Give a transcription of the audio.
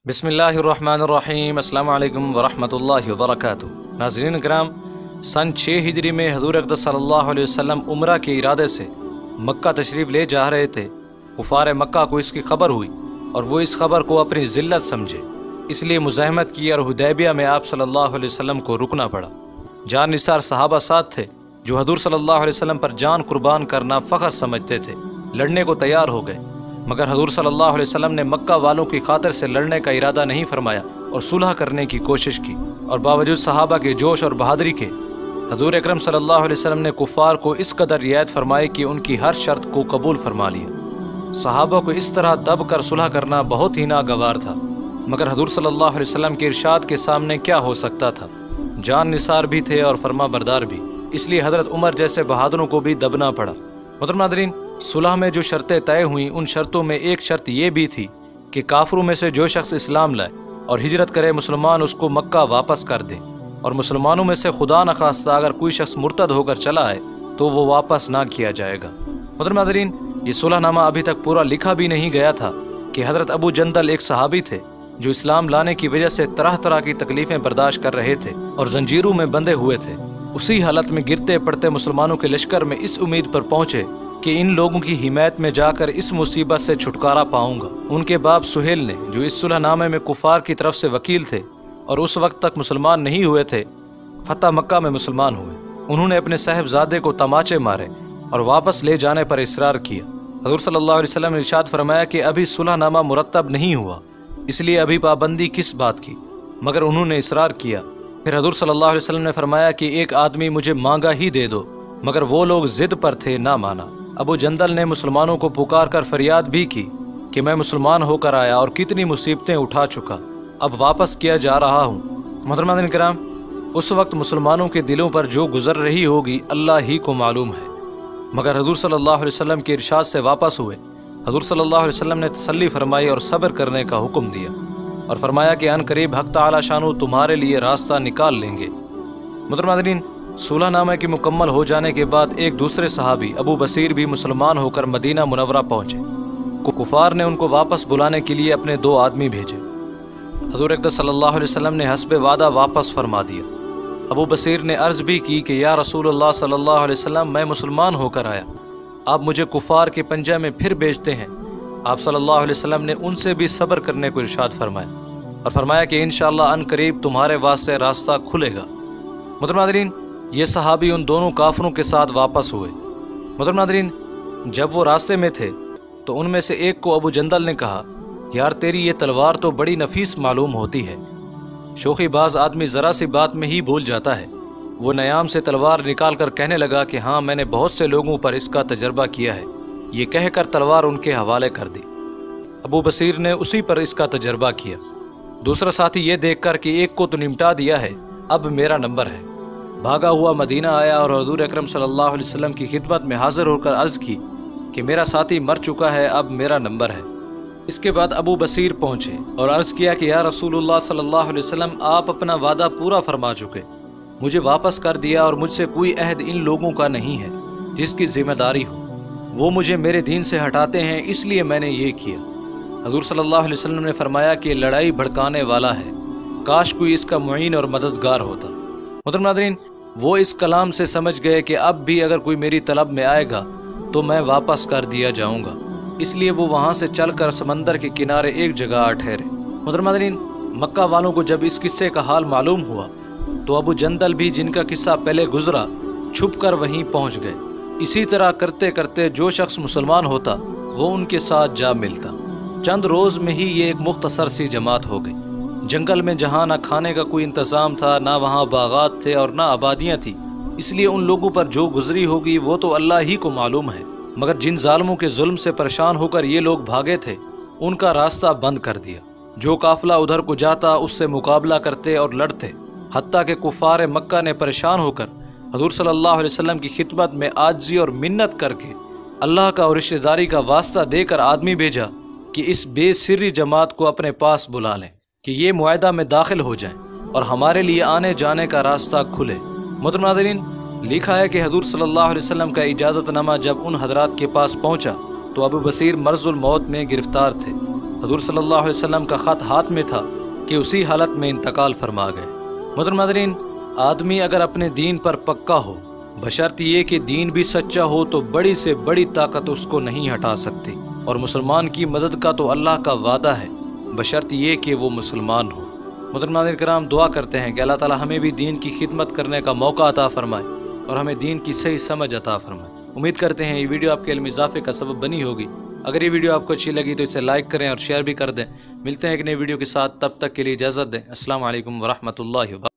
بسم اللہ الرحمن الرحیم۔ السلام علیکم ورحمۃ اللہ وبرکاتہ۔ ناظرین کرام، سن 6 ہجری میں حضور اقدس صلی اللہ علیہ وسلم عمرہ کے ارادے سے مکہ تشریف لے جا رہے تھے۔ کفار مکہ کو اس کی خبر ہوئی اور وہ اس خبر کو اپنی ذلت سمجھے، اس لیے مزاحمت کی اور حدیبیہ میں آپ صلی اللہ علیہ وسلم کو رکنا پڑا۔ جان نثار صحابہ ساتھ تھے جو حضور صلی اللہ علیہ وسلم پر جان قربان کرنا فخر سمجھتے تھے، لڑنے کو تیار ہو گئے، مگر حضور صلی اللہ علیہ وسلم نے مکہ والوں کی خاطر سے لڑنے کا ارادہ نہیں فرمایا اور صلح کرنے کی کوشش کی، اور باوجود صحابہ کے جوش اور بہادری کے حضور اکرم صلی اللہ علیہ وسلم نے کفار کو اس قدر رعایت فرمائی کہ ان کی ہر شرط کو قبول فرما لیا۔ صحابہ کو اس طرح دب کر صلح کرنا بہت ہی ناگوار تھا، مگر حضور صلی اللہ علیہ وسلم کے ارشاد کے سامنے کیا ہو سکتا تھا؟ جان نثار بھی تھے اور فرما بردار بھی، اس لیے حضرت عمر جیسے بہادروں کو بھی دبنا پڑا۔ محترم ناظرین، صلح میں جو شرطیں طے ہوئیں ان شرطوں میں ایک شرط یہ بھی تھی کہ کافروں میں سے جو شخص اسلام لائے اور ہجرت کرے مسلمان اس کو مکہ واپس کر دیں، اور مسلمانوں میں سے خدا نخواستہ اگر کوئی شخص مرتد ہو کر چلا آئے تو وہ واپس نہ کیا جائے گا۔ محترم ناظرین، یہ صلح نامہ ابھی تک پورا لکھا بھی نہیں گیا تھا کہ حضرت ابو جندل ایک صحابی تھے جو اسلام لانے کی وجہ سے طرح طرح کی تکلیفیں برداشت کر رہے تھے اور زنجیروں میں بندھے ہوئے تھے۔ اسی حالت میں گرتے پڑتے مسلمانوں کے لشکر میں اس امید پر پہنچے کہ ان لوگوں کی حمایت میں جا کر اس مصیبت سے چھٹکارا پاؤں گا۔ ان کے باپ سہیل نے، جو اس صلح نامے میں کفار کی طرف سے وکیل تھے اور اس وقت تک مسلمان نہیں ہوئے تھے، فتح مکہ میں مسلمان ہوئے۔ انہوں نے اپنے صاحبزادے کو تماچے مارے اور واپس لے جانے پر اصرار کیا۔ حضور صلی اللہ علیہ وسلم نے ارشاد فرمایا کہ ابھی صلح نامہ مرتب نہیں ہوا، اس لیے ابھی پابندی کس بات کی؟ مگر انہوں نے اصرار کیا۔ پھر حضور صلی اللہ علیہ وسلم نے فرمایا کہ ایک آدمی مجھے مانگا ہی دے دو، مگر وہ لوگ ضد پر تھے، نہ مانا۔ ابو جندل نے مسلمانوں کو پکار کر فریاد بھی کی کہ میں مسلمان ہو کر آیا اور کتنی مصیبتیں اٹھا چکا، اب واپس کیا جا رہا ہوں۔ محترمین کرام، اس وقت مسلمانوں کے دلوں پر جو گزر رہی ہوگی اللہ ہی کو معلوم ہے، مگر حضور صلی اللہ علیہ وسلم کے ارشاد سے واپس ہوئے۔ حضور صلی اللہ علیہ وسلم نے تسلی فرمائی اور صبر کرنے کا حکم دیا اور فرمایا کہ ان قریب حق تعالی شانو تمہارے لیے راستہ نکال لیں گے۔ محترمین، صلح نامہ کی مکمل ہو جانے کے بعد ایک دوسرے صحابی ابو بصیر بھی مسلمان ہو کر مدینہ منورہ پہنچے۔ کفار نے ان کو واپس بلانے کے لیے اپنے 2 آدمی بھیجے۔ حضور اقدس صلی اللہ علیہ وسلم نے حسب وعدہ واپس فرما دیا۔ ابو بصیر نے عرض بھی کی کہ یا رسول اللہ صلی اللہ علیہ وسلم، میں مسلمان ہو کر آیا، آپ مجھے کفار کے پنجہ میں پھر بھیجتے ہیں۔ آپ صلی اللہ علیہ وسلم نے ان سے بھی صبر کرنے کو ارشاد فرمایا اور فرمایا کہ انشاءاللہ ان قریب تمہارے واسطے راستہ کھلے گا۔ محترم ناظرین، یہ صحابی ان دونوں کافروں کے ساتھ واپس ہوئے۔ محترم ناظرین، جب وہ راستے میں تھے تو ان میں سے ایک کو ابو جندل نے کہا، یار تیری یہ تلوار تو بڑی نفیس معلوم ہوتی ہے۔ شوخی باز آدمی ذرا سی بات میں ہی بھول جاتا ہے۔ وہ نیام سے تلوار نکال کر کہنے لگا کہ ہاں، میں نے بہت سے لوگوں پر اس کا تجربہ کیا ہے۔ یہ کہہ کر تلوار ان کے حوالے کر دی۔ ابو بصیر نے اسی پر اس کا تجربہ کیا۔ دوسرا ساتھی یہ دیکھ کر کہ ایک کو تو نمٹا دیا ہے، اب میرا نمبر ہے، بھاگا ہوا مدینہ آیا اور حضور اکرم صلی اللہ علیہ وسلم کی خدمت میں حاضر ہو کر عرض کی کہ میرا ساتھی مر چکا ہے، اب میرا نمبر ہے۔ اس کے بعد ابو بصیر پہنچے اور عرض کیا کہ یا رسول اللہ صلی اللہ علیہ وسلم، آپ اپنا وعدہ پورا فرما چکے، مجھے واپس کر دیا اور مجھ سے کوئی عہد ان لوگوں کا نہیں ہے جس کی ذمہ داری ہو، وہ مجھے میرے دین سے ہٹاتے ہیں، اس لیے میں نے یہ کیا۔ حضور صلی اللہ علیہ وسلم نے فرمایا کہ لڑائی بھڑکانے والا ہے، کاش کوئی اس کا معین اور مددگار ہوتا۔ محترم ناظرین، وہ اس کلام سے سمجھ گئے کہ اب بھی اگر کوئی میری طلب میں آئے گا تو میں واپس کر دیا جاؤں گا، اس لیے وہ وہاں سے چل کر سمندر کے کنارے ایک جگہ آ ٹھہرے۔ محترم ناظرین، مکہ والوں کو جب اس قصے کا حال معلوم ہوا تو ابو جندل بھی، جن کا قصہ پہلے گزرا، چھپ کر وہیں پہنچ گئے۔ اسی طرح کرتے کرتے جو شخص مسلمان ہوتا وہ ان کے ساتھ جا ملتا۔ چند روز میں ہی یہ ایک مختصر سی جماعت ہو گئی۔ جنگل میں جہاں نہ کھانے کا کوئی انتظام تھا، نہ وہاں باغات تھے اور نہ آبادیاں تھیں، اس لیے ان لوگوں پر جو گزری ہوگی وہ تو اللہ ہی کو معلوم ہے، مگر جن ظالموں کے ظلم سے پریشان ہو کر یہ لوگ بھاگے تھے ان کا راستہ بند کر دیا۔ جو قافلہ ادھر کو جاتا اس سے مقابلہ کرتے اور لڑتے، حتیٰ کہ کفار مکہ نے پریشان ہو کر حضور صلی اللہ علیہ وسلم کی خدمت میں عاجزی اور منت کر کے اللہ کا اور رشتہ داری کا واسطہ دے کر آدمی بھیجا کہ اس بے سری جماعت کو اپنے پاس بلا لیں کہ یہ معاہدہ میں داخل ہو جائیں اور ہمارے لیے آنے جانے کا راستہ کھلے۔ محترم ناظرین، لکھا ہے کہ حضور صلی اللہ علیہ وسلم کا اجازت نامہ جب ان حضرات کے پاس پہنچا تو ابو بصیر مرض الموت میں گرفتار تھے۔ حضور صلی اللہ علیہ وسلم کا خط ہاتھ میں تھا کہ اسی حالت میں انتقال فرما گئے۔ محترم ناظرین، آدمی اگر اپنے دین پر پکا ہو، بشرط یہ کہ دین بھی سچا ہو، تو بڑی سے بڑی طاقت اس کو نہیں ہٹا سکتی، اور مسلمان کی مدد کا تو اللہ کا وعدہ ہے، بشرط یہ کہ وہ مسلمان ہو۔ محترم ناظرین کرام، دعا کرتے ہیں کہ اللہ تعالی ہمیں بھی دین کی خدمت کرنے کا موقع عطا فرمائے اور ہمیں دین کی صحیح سمجھ عطا فرمائے۔ امید کرتے ہیں یہ ویڈیو آپ کے علم اضافے کا سبب بنی ہوگی۔ اگر یہ ویڈیو آپ کو اچھی لگی تو اسے لائک کریں اور شیئر بھی کر دیں۔ ملتے ہیں ایک نئے ویڈیو کے ساتھ، تب تک کے لیے اجازت دیں۔ السلام علیکم ورحمۃ اللہ وبرکاتہ۔